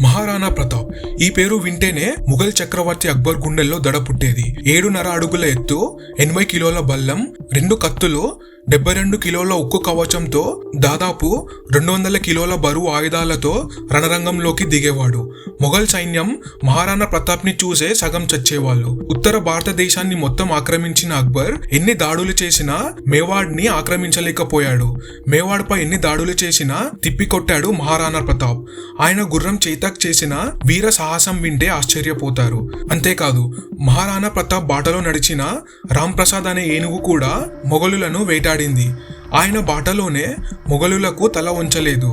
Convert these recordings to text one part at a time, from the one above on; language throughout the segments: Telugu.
మహారాణా ప్రతాప్ ఈ పేరు వింటేనే ముఘల్ చక్రవర్తి అక్బర్ గుండెల్లో దడ పుట్టేది. 7.5 అడుగుల ఎత్తు, 80 కిలోల బల్లం, 2 కత్తులు, 72 కిలోల ఉక్కు కవచంతో దాదాపు 200 కిలోల బరువు ఆయుధాలతో రణరంగంలోకి దిగేవాడు. మొఘల్ సైన్యం మహారాణా ప్రతాప్ ని చూసే సగం చచ్చేవాళ్ళు. ఉత్తర భారతదేశాన్ని మొత్తం ఆక్రమించిన అక్బర్ ఎన్ని దాడులు చేసినా మేవాడ్ ని ఆక్రమించలేకపోయాడు. మేవాడ్ పై ఎన్ని దాడులు చేసినా తిప్పికొట్టాడు మహారాణా ప్రతాప్. ఆయన గుర్రం చేతక్ చేసిన వీర సాహసం వింటే ఆశ్చర్యపోతారు. అంతేకాదు, మహారాణా ప్రతాప్ బాటలో నడిచిన రామ్ ప్రసాద్ అనే ఏనుగు కూడా మొఘలులను వేటాడింది. ఆయన బాటలోనే మొఘలులకు తల వంచలేదు.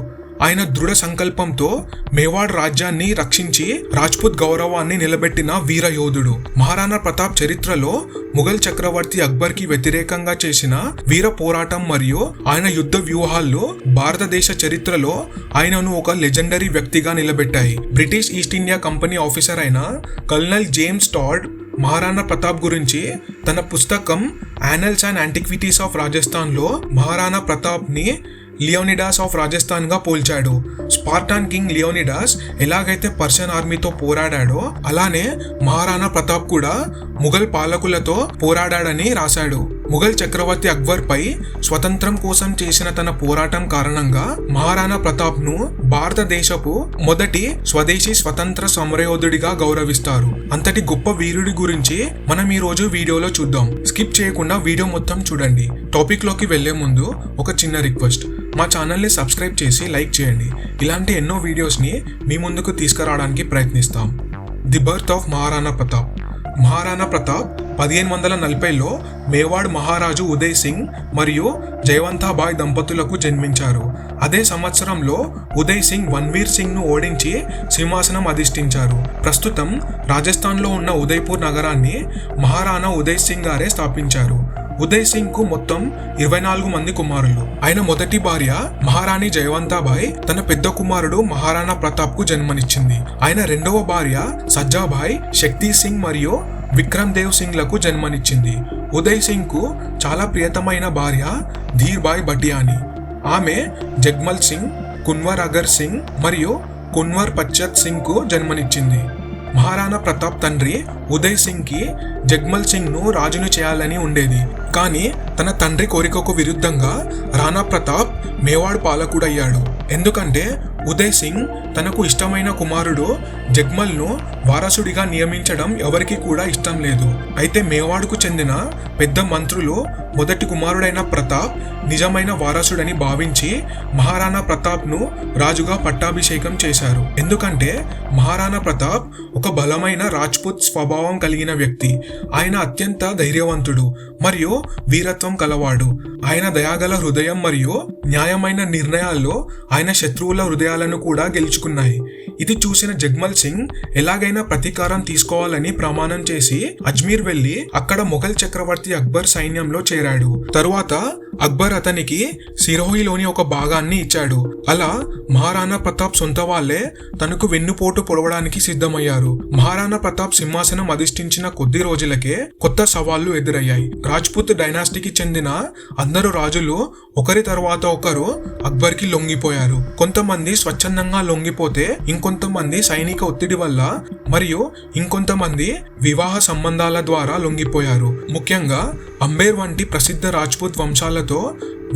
ఆయన దృఢ సంకల్పంతో మేవాడ్ రాజ్యాన్ని రక్షించి రాజ్పుత్ గౌరవాన్ని నిలబెట్టిన వీర యోధుడు. మహారాణా ప్రతాప్ చరిత్రలో ముఘల్ చక్రవర్తి అక్బర్ కి వ్యతిరేకంగా చేసిన వీర పోరాటం మరియు ఆయన యుద్ధ వ్యూహాల్లో భారతదేశ చరిత్రలో ఆయనను ఒక లెజెండరీ వ్యక్తిగా నిలబెట్టాయి. British East India Company officer అయిన colonel James Tod Maharana Pratap గురించి తన పుస్తకం annals and antiquities of Rajasthan లో మహారాణా ప్రతాప్ ని లియోనిడాస్ ఆఫ్ రాజస్థాన్ గా పోల్చాడు. స్పార్టాన్ కింగ్ లియోనిడాస్ ఎలాగైతే పర్షియన్ ఆర్మీతో పోరాడాడో అలానే మహారాణా ప్రతాప్ కూడా ముఘల్ పాలకులతో పోరాడాడని రాశాడు. ముఘల్ చక్రవర్తి అక్బర్ పై స్వతంత్రం కోసం చేసిన తన పోరాటం కారణంగా మహారాణా ప్రతాప్ ను భారతదేశపు మొదటి స్వదేశీ స్వతంత్ర సమరయోధుడిగా గౌరవిస్తారు. అంతటి గొప్ప వీరుడి గురించి మనం ఈ రోజు వీడియోలో చూద్దాం. స్కిప్ చేయకుండా వీడియో మొత్తం చూడండి. టాపిక్ లోకి వెళ్లే ముందు ఒక చిన్న రిక్వెస్ట్, మా ఛానల్ని సబ్స్క్రైబ్ చేసి లైక్ చేయండి. ఇలాంటి ఎన్నో వీడియోస్ని మీ ముందుకు తీసుకురావడానికి ప్రయత్నిస్తాం. The birth of Maharana Pratap. Maharana Pratap 1540లో మేవాడ్ మహారాజు ఉదయ్ సింగ్ మరియు జయవంతాబాయ్ దంపతులకు జన్మించారు. అదే సంవత్సరంలో ఉదయ్ సింగ్ వన్వీర్ సింగ్ ను ఓడించి సింహాసనం అధిష్ఠించారు. ప్రస్తుతం రాజస్థాన్లో ఉన్న ఉదయ్పూర్ నగరాన్ని మహారాణా ఉదయ్ సింగ్ గారే స్థాపించారు. ఉదయ్ సింగ్ కు మొత్తం 24 మంది కుమారులు. ఆయన మొదటి భార్య మహారాణి జయవంతాబాయ్ తన పెద్ద కుమారుడు మహారాణా ప్రతాప్ కు జన్మనిచ్చింది. ఆయన రెండవ భార్య సజ్జాబాయ్ శక్తి సింగ్ మరియు విక్రమ్ దేవ్ సింగ్ లకు జన్మనిచ్చింది. ఉదయ్ సింగ్ కు చాలా ప్రియతమైన భార్య ధీర్బాయ్ భటియాని. ఆమె జగ్మల్ సింగ్, కున్వర్ అగర్ సింగ్ మరియు కున్వర్ పచ్చత్ సింగ్ కు జన్మనిచ్చింది. మహారాణా ప్రతాప్ తండ్రి ఉదయ్ సింగ్ కి జగ్మల్ సింగ్ ను రాజును చేయాలని ఉండేది. కానీ తన తండ్రి కోరికకు విరుద్ధంగా రాణా ప్రతాప్ మేవాడ్ పాలకుడయ్యాడు. ఎందుకంటే ఉదయ్ సింగ్ తనకు ఇష్టమైన కుమారుడు జగ్మల్ ను వారసుడిగా నియమించడం ఎవరికి కూడా ఇష్టం లేదు. అయితే మేవాడ్కు చెందిన పెద్ద మంత్రులు మొదటి కుమారుడైన ప్రతాప్ నిజమైన వారసుడని భావించి మహారాణా ప్రతాప్ ను రాజుగా పట్టాభిషేకం చేశారు. ఎందుకంటే మహారాణా ప్రతాప్ ఒక బలమైన రాజ్పుత్ స్వభావం కలిగిన వ్యక్తి. ఆయన అత్యంత ధైర్యవంతుడు మరియు వీరత్వం కలవాడు. ఆయన దయాగల హృదయం మరియు న్యాయమైన నిర్ణయాల్లో ఆయన శత్రువుల హృదయాలను కూడా గెలుచుకున్నాయి. ఇది చూసిన జగ్మల్ సింగ్ ఎలాగైనా ప్రతీకారం తీసుకోవాలని ప్రమాణం చేసి అజ్మీర్ వెళ్లి అక్కడ మొఘల్ చక్రవర్తి అక్బర్ సైన్యంలో చేరాడు. తరువాత అక్బర్ అతనికి సిరోహిలోని ఒక భాగాన్ని ఇచ్చాడు. అలా మహారాణా ప్రతాప్ సొంత వాళ్లే తనకు వెన్నుపోటు పొడవడానికి సిద్ధమయ్యారు. మహారాణా ప్రతాప్ సింహాసనం అధిష్ఠించిన కొద్ది రోజులకే కొత్త సవాళ్లు ఎదురయ్యాయి. రాజ్పుత్ డైనాసిటీకి చెందిన అందరు రాజులు ఒకరి తర్వాత ఒకరు అక్బర్ కి లొంగిపోయారు. కొంతమంది స్వచ్ఛందంగా లొంగిపోతే ఇంకొంతమంది సైనిక ఒత్తిడి వల్ల మరియు ఇంకొంతమంది వివాహ సంబంధాల ద్వారా లొంగిపోయారు. ముఖ్యంగా అంబేర్ వంటి ప్రసిద్ధ రాజ్పుత్ వంశాలతో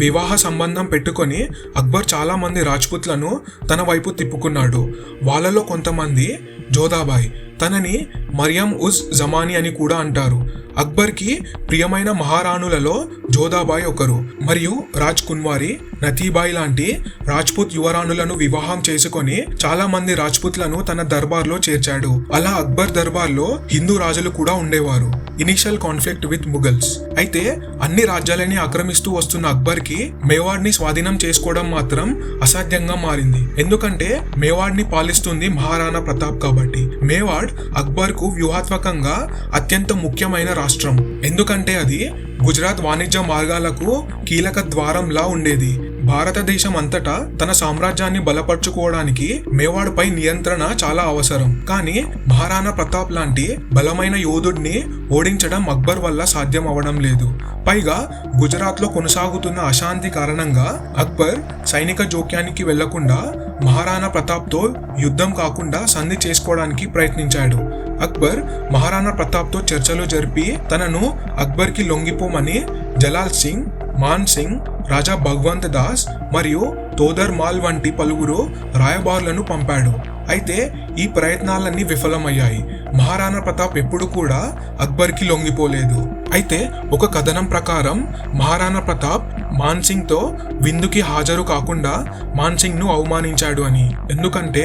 వివాహ సంబంధం పెట్టుకొని అక్బర్ చాలా మంది రాజ్పుత్లను తన వైపు తిప్పుకున్నాడు. వాళ్ళలో కొంతమంది జోధాబాయ్, తనని మరియం ఉజ్ జమానీ అని కూడా అంటారు. అక్బర్ కి ప్రియమైన మహారాణులలో జోధాబాయ్ ఒకరు. మరియు రాజ్ కున్వారి, నతీబాయ్ లాంటి రాజ్పుత్ యువరాణులను వివాహం చేసుకొని చాలా మంది రాజ్పుత్లను తన దర్బార్లో చేర్చాడు. అలా అక్బర్ దర్బార్లో హిందూ రాజులు కూడా ఉండేవారు. Initial conflict with Mughals. అయితే అన్ని రాజ్యాలని ఆక్రమిస్తూ వస్తున్న అక్బర్ కి మేవాడ్ ని స్వాధీనం చేసుకోవడం మాత్రం అసాధ్యంగా మారింది. ఎందుకంటే మేవాడ్ ని పాలిస్తుంది మహారాణా ప్రతాప్ కాబట్టి. మేవాడ్ అక్బర్ కు వ్యూహాత్మకంగా అత్యంత ముఖ్యమైన రాష్ట్రం. ఎందుకంటే అది గుజరాత్ వాణిజ్య మార్గాలకు కీలక ద్వారంలా ఉండేది. భారతదేశం అంతటా తన సామ్రాజ్యాన్ని బలపరుచుకోవడానికి మేవాడ్ పై నియంత్రణ చాలా అవసరం. కానీ మహారాణా ప్రతాప్ లాంటి బలమైన యోధుడిని ఓడించడం అక్బర్ వల్ల సాధ్యం అవడం లేదు. పైగా గుజరాత్ లో కొనసాగుతున్న అశాంతి కారణంగా అక్బర్ సైనిక జోక్యానికి వెళ్లకుండా మహారాణా ప్రతాప్తో యుద్ధం కాకుండా సంధి చేసుకోవడానికి ప్రయత్నించాడు. అక్బర్ మహారాణా ప్రతాప్తో చర్చలు జరిపి తనను అక్బర్కి లొంగిపోమని జలాల్ సింగ్, మాన్ సింగ్, రాజా భగవంత్ దాస్ మరియు తోదర్ మాల్ వంటి పలువురు రాయబారులను పంపాడు. అయితే ఈ ప్రయత్నాలన్నీ విఫలమయ్యాయి. మహారాణా ప్రతాప్ ఎప్పుడు కూడా అక్బర్కి లొంగిపోలేదు. అయితే ఒక కథనం ప్రకారం మహారాణా ప్రతాప్ మాన్ సింగ్ తో విందుకి హాజరు కాకుండా మాన్ సింగ్ ను అవమానించాడు అని. ఎందుకంటే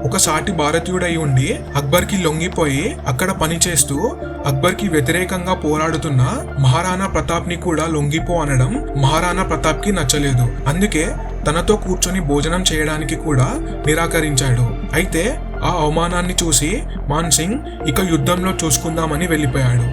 ఒక సాటి భారతీయుడై ఉండి అక్బర్కి లొంగిపోయి అక్కడ పనిచేస్తూ అక్బర్కి వ్యతిరేకంగా పోరాడుతున్న మహారాణా ప్రతాప్ ని కూడా లొంగిపో అనడం మహారాణా ప్రతాప్ కి నచ్చలేదు. అందుకే తనతో కూర్చొని భోజనం చేయడానికి కూడా నిరాకరించాడు. అయితే ఆ అవమానాన్ని చూసి మాన్ సింగ్ ఇక యుద్ధంలో చూసుకుందామని వెళ్ళిపోయాడు.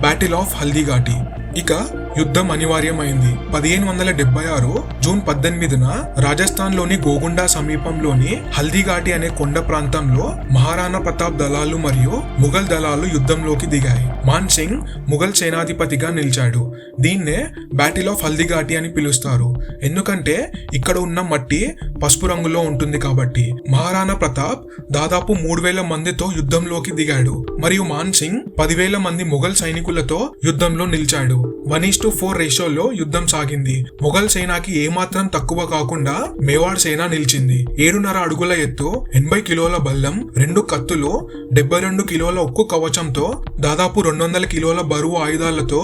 Battle of Haldighati. ఇక యుద్ధం అనివార్యమైంది. 1576 జూన్ 18న రాజస్థాన్ లోని గోగుండా సమీపంలోని హల్దీఘాటి అనే కొండ ప్రాంతంలో మహారాణా ప్రతాప్ దళాలు మరియు ముఘల్ దళాలు యుద్ధంలోకి దిగాయి. మాన్ సింగ్ ముఘల్ సేనాధిపతిగా నిలిచాడు. దీన్నే బ్యాటిల్ ఆఫ్ హల్దీఘాటి అని పిలుస్తారు. ఎందుకంటే ఇక్కడ ఉన్న మట్టి పసుపు రంగులో ఉంటుంది కాబట్టి. మహారాణా ప్రతాప్ దాదాపు 3000 మందితో యుద్ధంలోకి దిగాడు మరియు మాన్ సింగ్ 10,000 మంది ముఘల్ సైనికులతో యుద్ధంలో నిలిచాడు. 1:4 రేషియోలో యుద్ధం సాగింది. మొఘల్ సేనాకి ఏమాత్రం తక్కువ కాకుండా మేవాడ్ సేన నిలిచింది. 7.5 అడుగుల ఎత్తు, 80 కిలోల బల్లం, 2 కత్తులు, 72 కిలోల ఉక్కు కవచంతో దాదాపు 200 కిలోల బరువు ఆయుధాలతో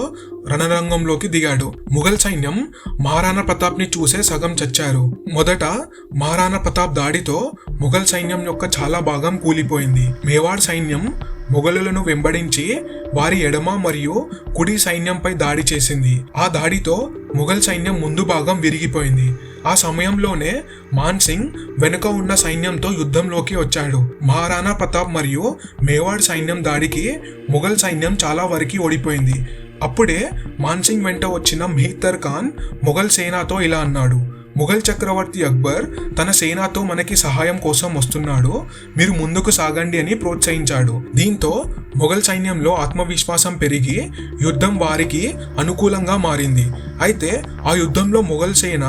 రణరంగంలోకి దిగాడు. ముఘల్ సైన్యం మహారాణా ప్రతాప్ ని చూసే సగం చచ్చారు. మొదట మహారాణా ప్రతాప్ దాడితో ముఘల్ సైన్యం యొక్క చాలా భాగం కూలిపోయింది. మేవాడ్ సైన్యం మొఘలులను వెంబడించి వారి ఎడమ మరియు కుడి సైన్యంపై దాడి చేసింది. ఆ దాడితో ముఘల్ సైన్యం ముందు భాగం విరిగిపోయింది. ఆ సమయంలోనే మాన్ సింగ్ వెనుక ఉన్న సైన్యంతో యుద్ధంలోకి వచ్చాడు. మహారాణా ప్రతాప్ మరియు మేవాడ్ సైన్యం దాడికి ముఘల్ సైన్యం చాలా వరకు ఓడిపోయింది. అప్పుడే మాన్ సింగ్ వెంట వచ్చిన మెహ్తర్ ఖాన్ మొఘల్ సేనాతో ఇలా అన్నాడు: ముఘల్ చక్రవర్తి అక్బర్ తన సేనాతో మనకి సహాయం కోసం వస్తున్నాడు, మీరు ముందుకు సాగండి అని ప్రోత్సహించాడు. దీంతో మొఘల్ సైన్యంలో ఆత్మవిశ్వాసం పెరిగి యుద్ధం వారికి అనుకూలంగా మారింది. అయితే ఆ యుద్ధంలో మొఘల్ సేన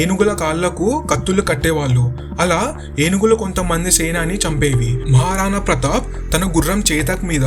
ఏనుగుల కాళ్లకు కత్తులు కట్టేవాళ్ళు. అలా ఏనుగులు కొంతమంది సేనాని చంపేవి. మహారాణా ప్రతాప్ తన గుర్రం చేతక్ మీద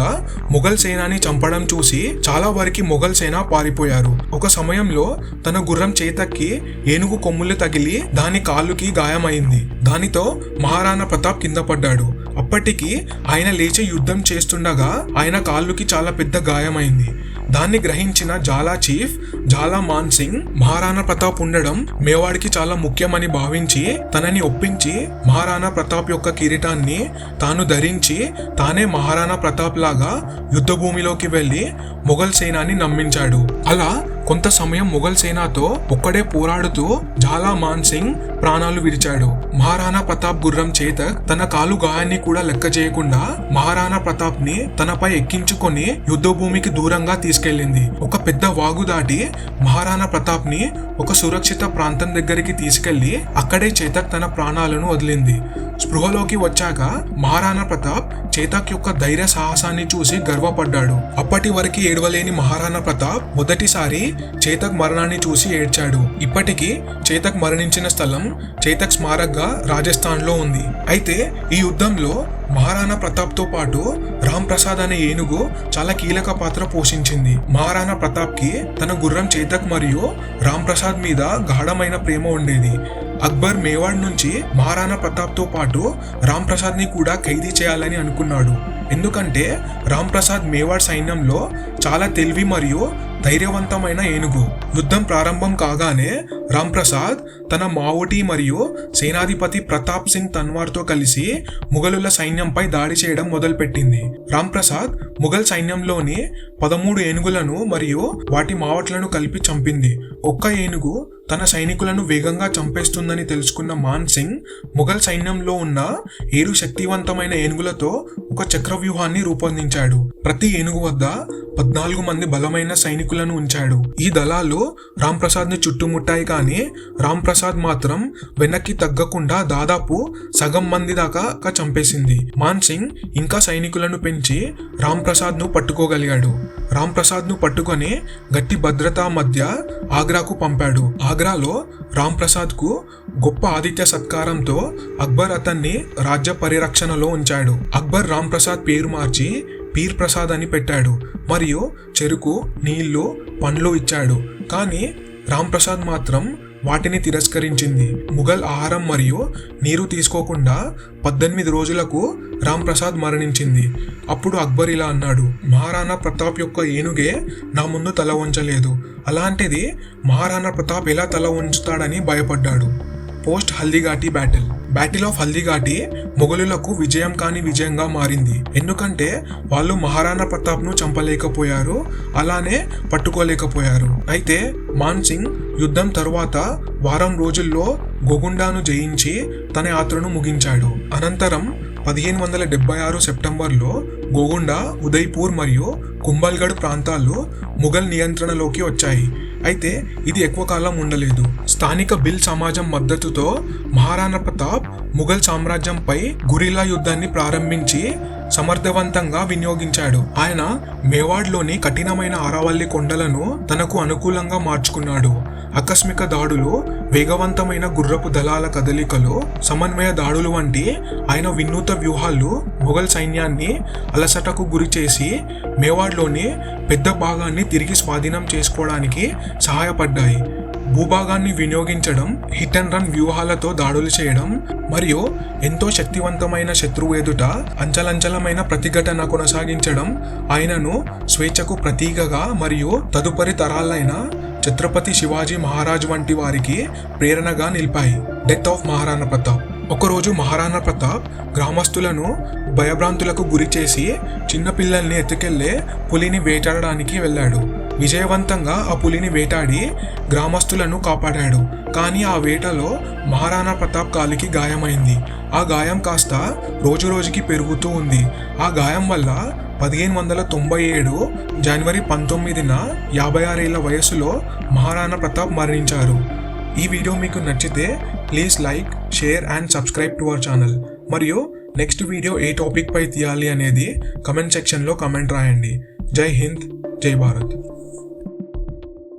మొఘల్ సేనాని చంపడం చూసి చాలా వరకు మొఘల్ సేన పారిపోయారు. ఒక సమయంలో తన గుర్రం చేతక్కి ఏనుగు కొమ్ములు తగిలి దాని కాళ్ళుకి గాయమైంది. దానితో మహారాణా ప్రతాప్ కింద పడ్డాడు. అప్పటికి ఆయన లేచి యుద్ధం చేస్తుండగా ఆయన కాళ్ళుకి చాలా పెద్ద గాయమైంది. దాన్ని గ్రహించిన జాలా చీఫ్ జాలా మాన్ సింగ్ మహారాణా ప్రతాప్ ఉండడం మేవాడికి చాలా ముఖ్యమని భావించి తనని ఒప్పించి మహారాణా ప్రతాప్ యొక్క కిరీటాన్ని తాను ధరించి తానే మహారాణా ప్రతాప్ లాగా యుద్ధ భూమిలోకి వెళ్లి మొఘల్ సేనాని నమ్మించాడు. అలా కొంత సమయం మొఘల్ సేనాతో ఒక్కడే పోరాడుతూ జాలా మాన్ సింగ్ ప్రాణాలు విడిచాడు. మహారాణా ప్రతాప్ గుర్రం చేతక్ తన కాలు గాయాన్ని కూడా లెక్క చేయకుండా మహారాణా ప్రతాప్ ని తనపై ఎక్కించుకొని యుద్ధ భూమికి దూరంగా తీసుకెళ్లింది. ఒక పెద్ద వాగు దాటి మహారాణా ప్రతాప్ ని ఒక సురక్షిత ప్రాంతం దగ్గరికి తీసుకెళ్లి అక్కడే చేతక్ తన ప్రాణాలను వదిలింది. స్పృహలోకి వచ్చాక మహారాణా ప్రతాప్ చేతక్ యొక్క ధైర్య సాహసాన్ని చూసి గర్వపడ్డాడు. అప్పటి వరకు ఏడవలేని మహారాణా ప్రతాప్ మొదటిసారి చేతక్ మరణాన్ని చూసి ఏడ్చాడు. ఇప్పటికీ చేతక్ మరణించిన స్థలం చేతక్ స్మారక్గా రాజస్థాన్ లో ఉంది. అయితే ఈ యుద్ధంలో మహారాణా ప్రతాప్ తో పాటు రామ్ ప్రసాద్ అనే ఏనుగు చాలా కీలక పాత్ర పోషించింది. మహారాణా ప్రతాప్ కి తన గుర్రం చేతక్ మరియు రామ్ ప్రసాద్ మీద గాఢమైన ప్రేమ ఉండేది. అక్బర్ మేవాడ్ నుంచి మహారాణా ప్రతాప్ తో పాటు రామ్ ప్రసాద్ ని కూడా ఖైదీ చేయాలని అనుకున్నాడు. ఎందుకంటే రామ్ ప్రసాద్ మేవాడ్ సైన్యంలో చాలా తెలివి మరియు ధైర్యవంతమైన ఏనుగు. యుద్ధం ప్రారంభం కాగానే రామ్ ప్రసాద్ తన మావుటి మరియు సేనాధిపతి ప్రతాప్ సింగ్ తన్వార్ తో కలిసి ముఘలుల సైన్యంపై దాడి చేయడం మొదలుపెట్టింది. రామ్ ప్రసాద్ ముఘల్ సైన్యంలోని 13 ఏనుగులను మరియు వాటి మావట్లను కలిపి చంపింది. ఒక్క ఏనుగు తన సైనికులను వేగంగా చంపేస్తుందని తెలుసుకున్న మాన్ సింగ్ ముఘల్ సైన్యంలో ఉన్న 7 శక్తివంతమైన ఏనుగులతో ఒక చక్రవ్యూహాన్ని రూపొందించాడు. ప్రతి ఏనుగు వద్ద 14 మంది బలమైన సైనికులను ఉంచాడు. ఈ దళాలు రామ్ ప్రసాద్ ని చుట్టుముట్టాయి, కానీ రామ్ ప్రసాద్ మాత్రం వెనక్కి తగ్గకుండా దాదాపు సగం మంది దాకా చంపేసింది. మాన్ సింగ్ ఇంకా సైనికులను పెంచి రామ్ ప్రసాద్ ను పట్టుకోగలిగాడు. రామ్ ప్రసాద్ ను పట్టుకొని గట్టి భద్రతా మధ్య ఆగ్రాకు పంపాడు. ఆగ్రాలో రామ్ ప్రసాద్ కు గొప్ప ఆతిథ్య సత్కారంతో అక్బర్ అతన్ని రాజ్య పరిరక్షణలో ఉంచాడు. అక్బర్ రామ్ ప్రసాద్ పేరు మార్చి పీర్ ప్రసాద్ అని పెట్టాడు మరియు చెరుకు, నీళ్లు, పండ్లు ఇచ్చాడు. కానీ రామ్ ప్రసాద్ మాత్రం వాటిని తిరస్కరించింది. ముఘల్ ఆహారం మరియు నీరు తీసుకోకుండా 18 రోజులకు రామ్ ప్రసాద్ మరణించింది. అప్పుడు అక్బర్ ఇలా అన్నాడు, మహారాణా ప్రతాప్ యొక్క ఏనుగే నా ముందు తల వంచలేదు, అలాంటిది మహారాణా ప్రతాప్ ఎలా తల వంచుతాడని భయపడ్డాడు. Post Haldighati battle of Haldighati మొఘలులకు విజయం కాని విజయంగా మారింది. ఎందుకంటే వాళ్ళు మహారాణా ప్రతాప్ ను చంపలేకపోయారు, అలానే పట్టుకోలేకపోయారు. అయితే మాన్ సింగ్ యుద్ధం తరువాత వారం రోజుల్లో గోగుండాను జయించి తన యాత్రను ముగించాడు. అనంతరం 1576 సెప్టెంబర్లో గోగుండా, ఉదయ్పూర్ మరియు కుంభల్గఢ్ ప్రాంతాలు ముఘల్ నియంత్రణలోకి వచ్చాయి. అయితే ఇది ఎక్కువ కాలం ఉండలేదు. స్థానిక బిల్ సమాజం మద్దతుతో మహారాణా ప్రతాప్ ముఘల్ సామ్రాజ్యంపై గురిల్లా యుద్ధాన్ని ప్రారంభించి సమర్థవంతంగా వినియోగించాడు. ఆయన మేవాడ్లోని కఠినమైన ఆరావల్లి కొండలను తనకు అనుకూలంగా మార్చుకున్నాడు. ఆకస్మిక దాడులు, వేగవంతమైన గుర్రపు దళాల కదలికలు, సమన్వయ దాడులు వంటి ఆయన వినూత్న వ్యూహాలు మొఘల్ సైన్యాన్ని అలసటకు గురి చేసి మేవాడ్లోని పెద్ద భాగాన్ని తిరిగి స్వాధీనం చేసుకోవడానికి సహాయపడ్డాయి. భూభాగాన్ని వినియోగించడం, హిట్ అండ్ రన్ వ్యూహాలతో దాడులు చేయడం మరియు ఎంతో శక్తివంతమైన శత్రువు ఎదుట అంచలంచలమైన ప్రతిఘటన కొనసాగించడం ఆయనను స్వేచ్ఛకు ప్రతీకగా మరియు తదుపరి తరాలైన ఛత్రపతి శివాజీ మహారాజ్ వంటి వారికి ప్రేరణగా నిలిపాయి. Death of Maharana Pratap. ఒకరోజు మహారాణా ప్రతాప్ గ్రామస్తులను భయభ్రాంతులకు గురి చేసి చిన్నపిల్లల్ని ఎత్తుకెళ్లే పులిని వేటాడడానికి వెళ్ళాడు. విజయవంతంగా ఆ పులిని వేటాడి గ్రామస్తులను కాపాడాడు. కానీ ఆ వేటలో మహారాణా ప్రతాప్ కాలికి గాయమైంది. ఆ గాయం కాస్త రోజురోజుకి పెరుగుతూ ఉంది. ఆ గాయం వల్ల 1597 జనవరి 19న 56 ఏళ్ల వయసులో మహారాణా ప్రతాప్ మరణించారు. ఈ వీడియో మీకు నచ్చితే please like, share and subscribe to our channel. మరియు నెక్స్ట్ వీడియో ఏ టాపిక్ పై తీయాలి అనేది కమెంట్ సెక్షన్లో కమెంట్ రాయండి. జై హింద్, జై భారత్.